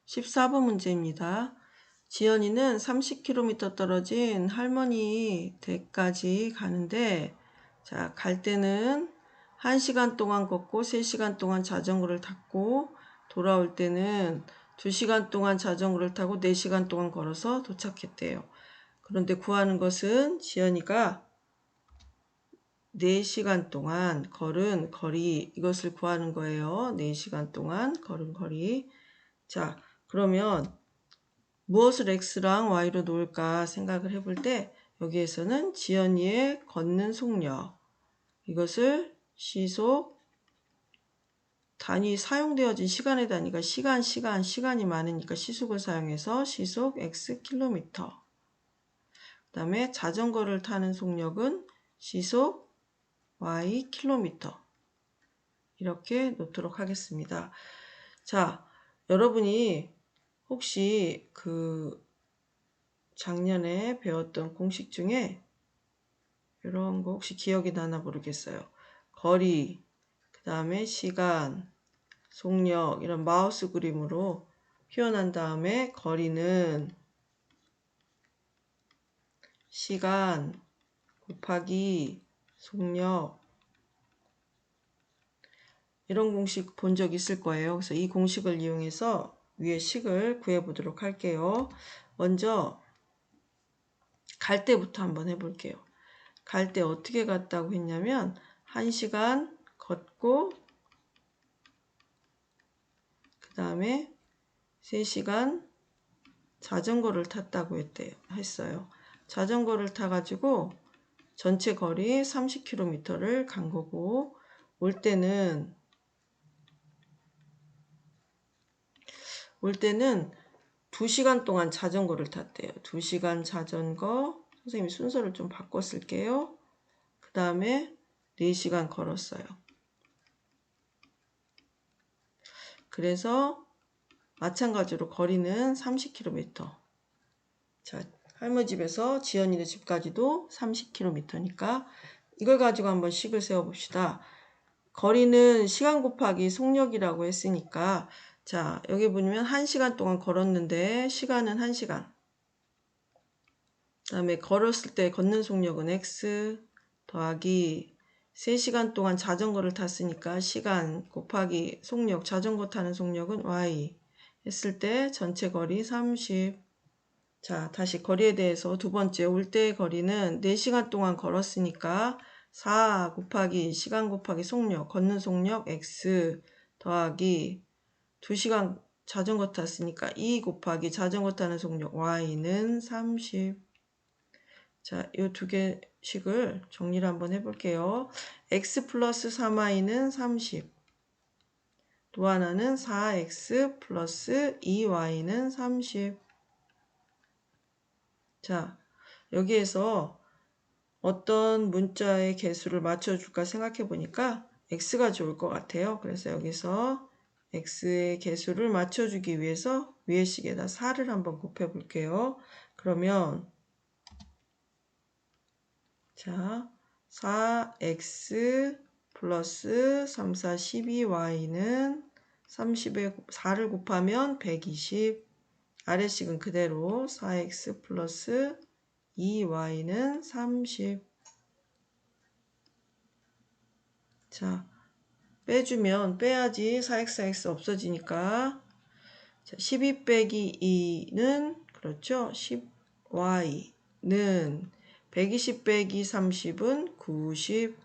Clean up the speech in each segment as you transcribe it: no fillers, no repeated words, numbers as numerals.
14번 문제입니다. 지연이는 30km 떨어진 할머니 댁까지 가는데, 자, 갈 때는 1시간 동안 걷고 3시간 동안 자전거를 탔고, 돌아올 때는 2시간 동안 자전거를 타고 4시간 동안 걸어서 도착했대요. 그런데 구하는 것은 지연이가 4시간 동안 걸은 거리, 이것을 구하는 거예요. 4시간 동안 걸은 거리. 자, 그러면 무엇을 x랑 y로 놓을까 생각을 해볼 때, 여기에서는 지연이의 걷는 속력, 이것을 시속, 단위 사용되어진 시간의 단위가 시간이 많으니까 시속을 사용해서 시속 x 킬로미터. 그 다음에 자전거를 타는 속력은 시속 y 킬로미터. 이렇게 놓도록 하겠습니다. 자, 여러분이 혹시 작년에 배웠던 공식 중에 이런 거 혹시 기억이 나나 모르겠어요. 거리, 그 다음에 시간, 속력, 이런 마우스 그림으로 표현한 다음에 거리는 시간 곱하기 속력, 이런 공식 본 적 있을 거예요. 그래서 이 공식을 이용해서 위에 식을 구해 보도록 할게요. 먼저 갈 때부터 한번 해볼게요. 갈 때 어떻게 갔다고 했냐면 1시간 걷고 그 다음에 3시간 자전거를 탔다고 했어요. 자전거를 타가지고 전체 거리 30km를 간 거고, 올 때는 2시간 동안 자전거를 탔대요. 2시간 자전거, 선생님이 순서를 좀 바꿔 쓸게요. 그 다음에 4시간 걸었어요. 그래서 마찬가지로 거리는 30km. 자, 할머니 집에서 지연이네 집까지도 30km니까 이걸 가지고 한번 식을 세워봅시다. 거리는 시간 곱하기 속력이라고 했으니까, 자, 여기 보면 1시간 동안 걸었는데 시간은 1시간. 그 다음에 걸었을 때 걷는 속력은 x 더하기 3시간 동안 자전거를 탔으니까 시간 곱하기 속력, 자전거 타는 속력은 y 했을 때 전체 거리 30. 자, 다시 거리에 대해서 두 번째, 올 때의 거리는 4시간 동안 걸었으니까 4 곱하기 시간 곱하기 속력, 걷는 속력 x 더하기 2시간 자전거 탔으니까 2 곱하기 자전거 타는 속력 y는 30. 자, 이 두 개식을 정리를 한번 해볼게요. x 플러스 3y는 30. 또 하나는 4x 플러스 2y는 30. 자, 여기에서 어떤 문자의 개수를 맞춰줄까 생각해 보니까 x가 좋을 것 같아요. 그래서 여기서 x의 개수를 맞춰주기 위해서 위의 식에다 4를 한번 곱해 볼게요. 그러면 자, 4x 플러스 3, 4, 12y는 30에 4를 곱하면 120. 아래식은 그대로 4x 플러스 2y는 30. 자, 빼주면 빼야지 4x 없어지니까, 자, 12 빼기 2는 그렇죠. 10y는 120 빼기 30은 90.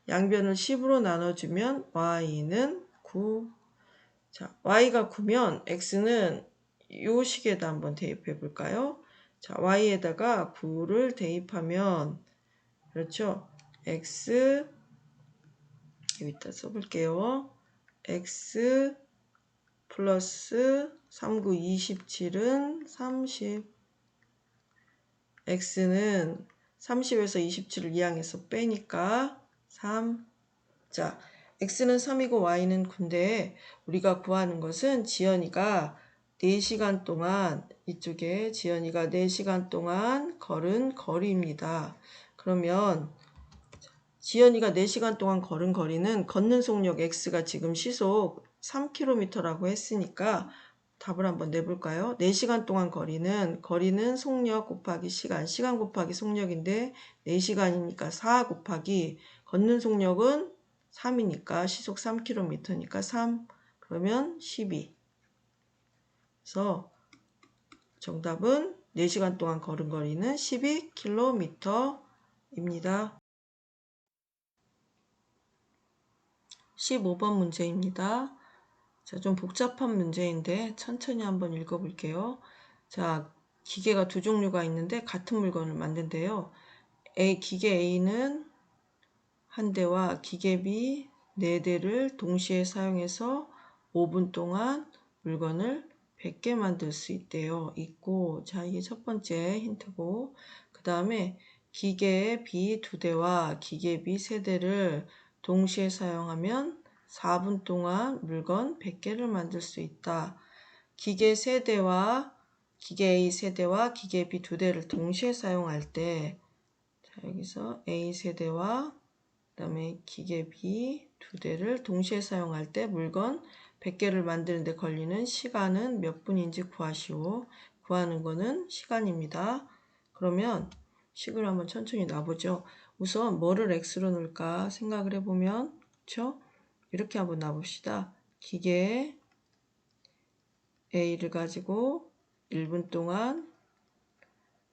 양변을 10으로 나눠주면 y는 9. 자, y가 9면 x는 요 식에다 한번 대입해 볼까요? 자, y에다가 9를 대입하면 그렇죠. x 여기다 써볼게요. x 플러스 39, 27은 30. x는 30에서 27을 이항해서 빼니까 3. 자, x는 3이고 y는 9인데 우리가 구하는 것은 지연이가 4시간 동안, 이쪽에 지연이가 4시간 동안 걸은 거리입니다. 그러면 지연이가 4시간 동안 걸은 거리는 걷는 속력 x가 지금 시속 3km라고 했으니까 답을 한번 내볼까요? 4시간 동안 거리는 속력 곱하기 시간 곱하기 속력인데 4시간이니까 4 곱하기 걷는 속력은 3이니까 시속 3km니까 3 그러면 12. 그래서 정답은 4시간 동안 걸은 거리는 12km입니다. 15번 문제입니다. 자, 좀 복잡한 문제인데 천천히 한번 읽어볼게요. 자, 기계가 두 종류가 있는데 같은 물건을 만든대요. 기계 A는 한 대와 기계 B 4대를 동시에 사용해서 5분 동안 물건을 100개 만들 수 있대요. 자, 이게 첫 번째 힌트고, 그 다음에 기계 B 2대와 기계 B 3대를 동시에 사용하면 4분 동안 물건 100개를 만들 수 있다. 기계 A 세대와 기계 B 2대를 동시에 사용할 때, 자, 여기서 A 세대와 그 다음에 기계 B 2대를 동시에 사용할 때 물건 100개를 만드는데 걸리는 시간은 몇 분인지 구하시오. 구하는 거는 시간입니다. 그러면 식을 한번 천천히 놔보죠. 우선 뭐를 x로 넣을까 생각을 해보면, 그쵸? 이렇게 한번 놔봅시다. 기계 A를 가지고 1분 동안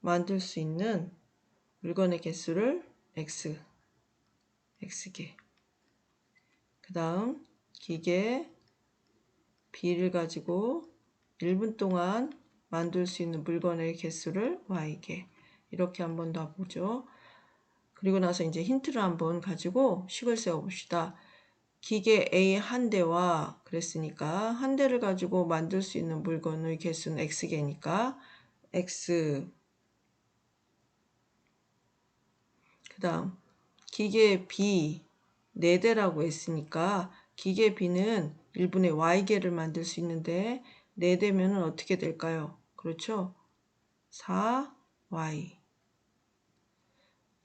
만들 수 있는 물건의 개수를 x개. 그 다음 기계 B를 가지고 1분 동안 만들 수 있는 물건의 개수를 y개. 이렇게 한번 놔보죠. 그리고 나서 이제 힌트를 한번 가지고 식을 세워봅시다. 기계 A 한 대와 그랬으니까 한 대를 가지고 만들 수 있는 물건의 개수는 x개니까 x. 그 다음 기계 B 4대라고 했으니까 기계 B는 1분의 y개를 만들 수 있는데 4대면 어떻게 될까요? 그렇죠? 4y.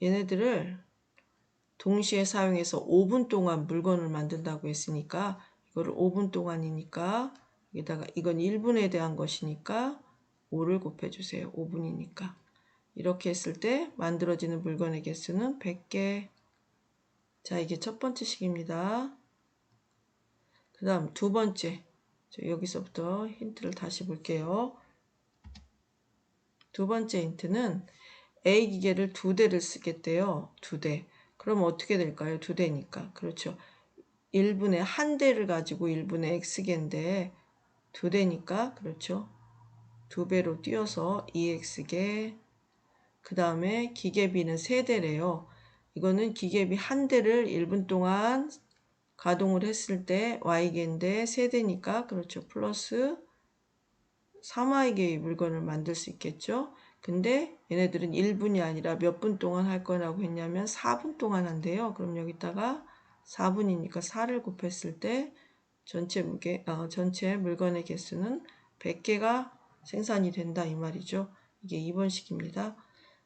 얘네들을 동시에 사용해서 5분 동안 물건을 만든다고 했으니까 이거를 5분 동안이니까 여기다가 이건 1분에 대한 것이니까 5를 곱해주세요. 5분이니까. 이렇게 했을 때 만들어지는 물건의 개수는 100개. 자, 이게 첫 번째 식입니다. 그 다음 두 번째. 여기서부터 힌트를 다시 볼게요. 두 번째 힌트는 A 기계를 2대를 쓰겠대요. 2대. 그럼 어떻게 될까요? 2대니까. 그렇죠. 1분의 한 대를 가지고 1분의 x개인데 2대니까 그렇죠. 2배로 띄워서 2x개. 그 다음에 기계비는 3대래요. 이거는 기계비 한 대를 1분 동안 가동을 했을 때 y개인데 3대니까 그렇죠. 플러스 3y개의 물건을 만들 수 있겠죠. 근데 얘네들은 1분이 아니라 몇 분 동안 할 거라고 했냐면 4분 동안 한대요. 그럼 여기다가 4분이니까 4를 곱했을 때 전체 물건의 개수는 100개가 생산이 된다 이 말이죠. 이게 2번 식입니다.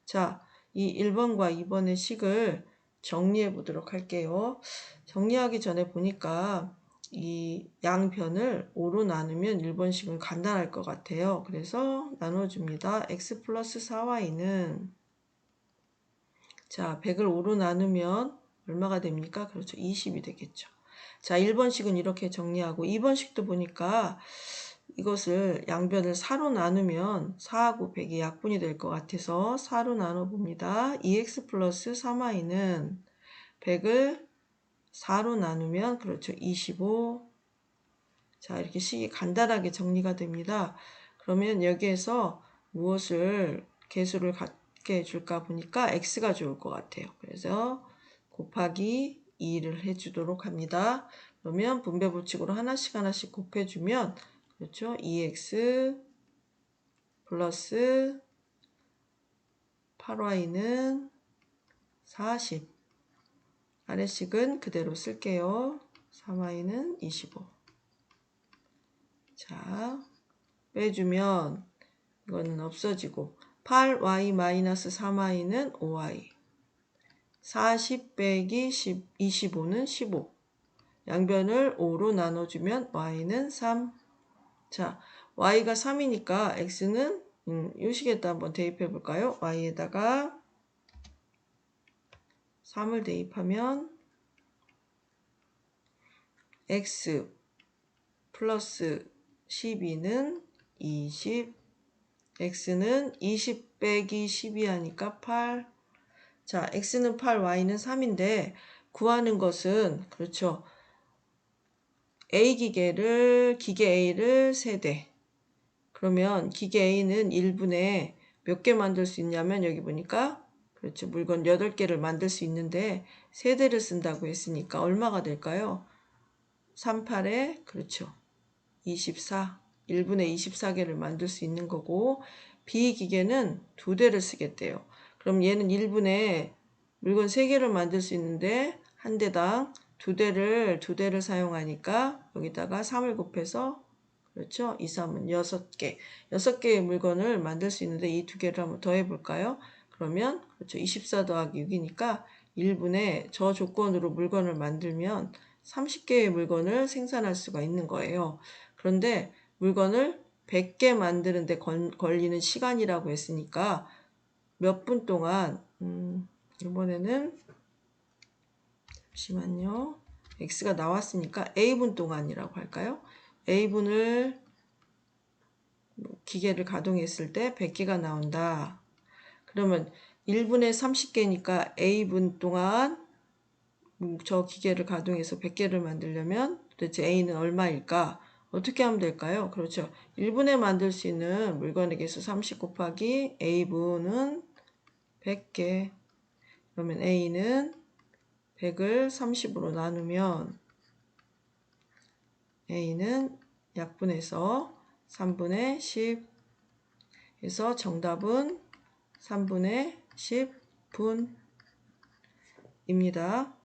자, 이 1번과 2번의 식을 정리해 보도록 할게요. 정리하기 전에 보니까 이 양변을 5로 나누면 1번식은 간단할 것 같아요. 그래서 나눠줍니다. x 플러스 4y는 자 100을 5로 나누면 얼마가 됩니까? 그렇죠. 20이 되겠죠. 자 1번식은 이렇게 정리하고 2번식도 보니까 이것을 양변을 4로 나누면 4하고 100이 약분이 될 것 같아서 4로 나눠봅니다. 2x 플러스 3y는 100을 4로 나누면 그렇죠. 25. 자 이렇게 식이 간단하게 정리가 됩니다. 그러면 여기에서 무엇을 개수를 갖게 해줄까 보니까 x가 좋을 것 같아요. 그래서 곱하기 2를 해주도록 합니다. 그러면 분배 법칙으로 하나씩 곱해주면 그렇죠. 2x 플러스 8y는 40. 아래식은 그대로 쓸게요. 3y는 25. 자, 빼주면 이거는 없어지고 8y-3y는 5y. 40 빼기 25는 15. 양변을 5로 나눠주면 y는 3. 자, y가 3이니까 x는 이 식에다 한번 대입해 볼까요? y에다가 3을 대입하면 x 플러스 12는 20. x는 20 빼기 12 하니까 8. 자, x는 8, y는 3인데 구하는 것은 그렇죠. 기계 A를 세대. 그러면 기계 A는 1분에 몇 개 만들 수 있냐면 여기 보니까 그렇죠. 물건 8개를 만들 수 있는데 세대를 쓴다고 했으니까 얼마가 될까요? 38에 그렇죠. 24. 1분에 24개를 만들 수 있는 거고 B 기계는 2대를 쓰겠대요. 그럼 얘는 1분에 물건 3개를 만들 수 있는데 한 대당 2대를 사용하니까 여기다가 3을 곱해서 그렇죠? 2, 3은 6개. 6개의 물건을 만들 수 있는데 이 2개를 한번 더해 볼까요? 그러면 그렇죠. 24 더하기 6이니까 1분에 저 조건으로 물건을 만들면 30개의 물건을 생산할 수가 있는 거예요. 그런데 물건을 100개 만드는데 걸리는 시간이라고 했으니까 몇 분 동안 이번에는 잠시만요. x가 나왔으니까 a분 동안이라고 할까요? a분을 기계를 가동했을 때 100개가 나온다. 그러면 1분에 30개니까 a분 동안 저 기계를 가동해서 100개를 만들려면 도대체 a는 얼마일까? 어떻게 하면 될까요? 그렇죠. 1분에 만들 수 있는 물건에 비해서 30 곱하기 a분은 100개. 그러면 a는 100을 30으로 나누면 a는 약분해서 3분의 10 해서 정답은 3분의 10분입니다.